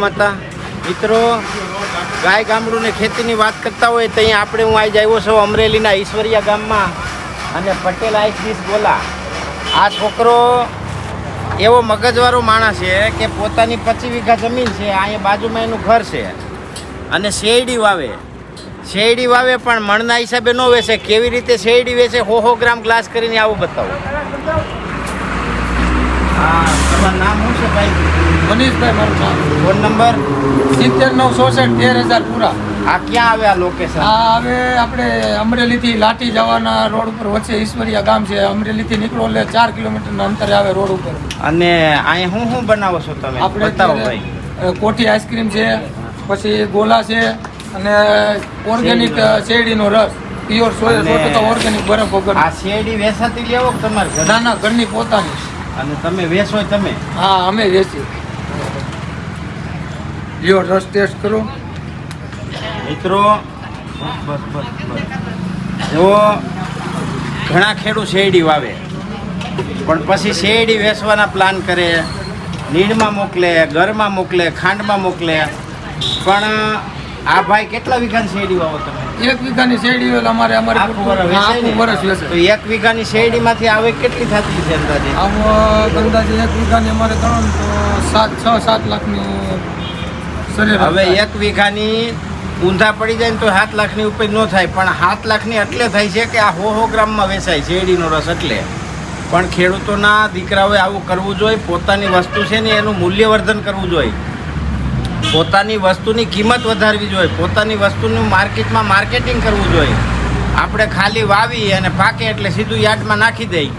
માતા મિત્રો, ગાય ગામડું ને ખેતીની વાત કરતા હોય તો અહીંયા આપણે હું આવી આવ્યો છું અમરેલીના ઈશ્વરિયા ગામમાં અને પટેલ આઈસીસ બોલા. આ છોકરો એવો મગજવાળો માણસ છે કે પોતાની 25 વીઘા જમીન છે, અહીંયા બાજુમાં એનું ઘર છે અને શેરડી વાવે પણ મણના હિસાબે ન વેચે. કેવી રીતે શેરડી વેચે 100 ગ્રામ ગ્લાસ કરીને આવું બતાવો. હા, તમારું નામ શું છે ભાઈ? મનીષભાઈ મારું નામ. ફોન નંબર 70-966-13,000 પૂરા. આ ક્યાં આવે આ લોકેશન? આ હવે આપણે અમરેલીથી લાઠી જવાના રોડ ઉપર વચ્ચે ઈશ્વરિયા ગામ છે. અમરેલીથી નીકળો એટલે 4 કિલોમીટરના અંતરે આવે રોડ ઉપર. અને અહીંયા શું બનાવો છો તમે? આપણે બતાવો ભાઈ. કોઠી આઈસ્ક્રીમ છે, પછી ગોલા છે અને ઓર્ગેનિક શેરડીનો રસ, પ્યોર 100% ઓર્ગેનિક બરફ વગર. આ શેરડી વેચાતી લેવો કે તમારે ઘરે? નાના ઘરની પોતાની. અને તમે વેચો તમે? હા, અમે વેચીએ. લ્યો રસ ટેસ્ટ કરો મિત્રો. જો ઘણા ખેડૂત શેરડી વાવે પણ પછી શેરડી વેચવાના પ્લાન કરે, નીડમાં મોકલે, ઘરમાં મોકલે, ખાંડમાં મોકલે. પણ આ ભાઈ કેટલા વીઘાની શેરડી વાવો તમે? 1 વીઘાની શેરડી હોય અમારે આખું વર્ષ વેચે. તો 1 વીઘાની શેરડીમાંથી આવે કેટલી થતી છે અંદાજે? આમ અંદાજે 1 વીઘાની અમારે ત્રણ તો 6-7 લાખની સરેરાશ. હવે 1 વીઘાની ઊંધા પડી જાય ને તો 7 લાખની ઉપર ન થાય, પણ 7 લાખની એટલે થાય છે કે આ 100 ગ્રામમાં વેચાય શેરડીનો રસ. એટલે પણ ખેડૂતોના દીકરાઓએ આવું કરવું જોઈએ. પોતાની વસ્તુ છે ને એનું મૂલ્યવર્ધન કરવું જોઈએ, પોતાની વસ્તુની કિંમત વધારવી જોઈએ, પોતાની વસ્તુનું માર્કેટમાં માર્કેટિંગ કરવું જોઈએ. આપણે ખાલી વાવી અને પાકે એટલે સીધું યાર્ડમાં નાખી દઈ,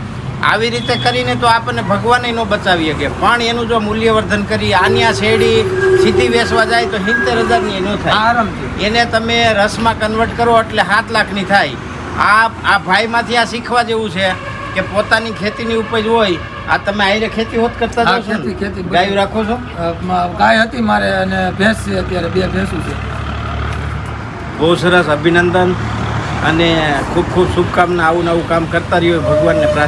આવી રીતે કરીને તો આપણને ભગવાને ન બચાવી શકે. પણ એનું જો મૂલ્યવર્ધન કરી આની આ શેરડી સીધી વેચવા જાય તો 70,000ની ન થાય. આરામથી એને તમે રસમાં કન્વર્ટ કરો એટલે 7 લાખની થાય. આ ભાઈમાંથી આ શીખવા જેવું છે કે પોતાની ખેતીની ઉપજ હોય. આ તમે આયરે ખેતી હોત કરતા જાવ છો ને? ખેતી ગાયું રાખો છો? ગાય હતી મારે અને ભેંસ છે, અત્યારે 2 ભેંસું છે. બહુ સરસ, અભિનંદન અને ખૂબ ખૂબ શુભકામના. આવું નવું કામ કરતા રહ્યો. ભગવાનને પ્રાર્થના.